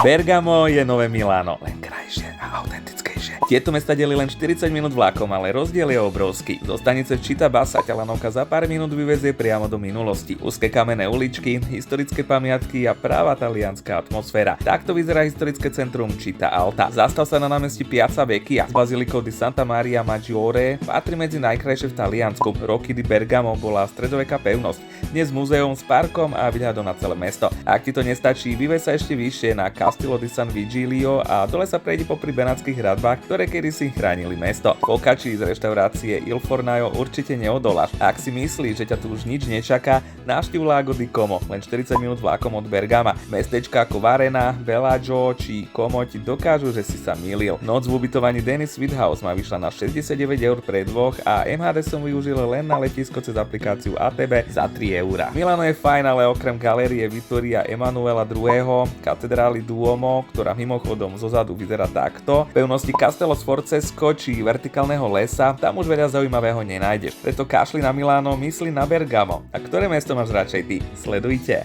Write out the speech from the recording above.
Bergamo je nové Miláno, len krajšie a autentickejšie. Tieto mesta delí len 40 minút vlakom, ale rozdiel je obrovský. Zo stanice Città Bassa ťa lanovka za pár minút vyvezie priamo do minulosti. Úzke kamenné uličky, historické pamiatky a práva talianska atmosféra. Takto vyzerá historické centrum Città Alta. Zastav sa na námestí Piazza Vecchia. S bazilikou di Santa Maria Maggiore patrí medzi najkrajšie v Taliansku. Roky di Bergamo bola stredoveká pevnosť. Dnes múzeum s parkom a výhľadom na celé mesto. Ak ti to nestačí, vyvej sa ešte vyššie na Castello di San Vigilio a dole sa prejdi popri benátskych hradbách, ktoré kedysi chránili mesto. Focacci z reštaurácie Il Fornaio určite neodoláš. Ak si myslíš, že ťa tu už nič nečaká, návštív Lago di Como, len 40 minút vlakom od Bergama. Mestečka ako Varena, Bellagio či Como ti dokážu, že si sa mýlil. Noc v ubytovaní Dennis Sweet House ma vyšla na 69 eur pre dvoch a MHD som využil len na letisko cez aplikáciu ATB za 3 eurá. Milano je fajn, ale okrem galérie Vittoria Emanuela II, katedrály Duomo, ktorá mimochodom zozadu vyzerá takto, pevnosti Castello Sforzesco či vertikálneho lesa, tam už veľa zaujímavého nenájdeš. Preto kašli na Miláno, mysli na Bergamo. A ktoré mesto máš radšej ty? Sledujte.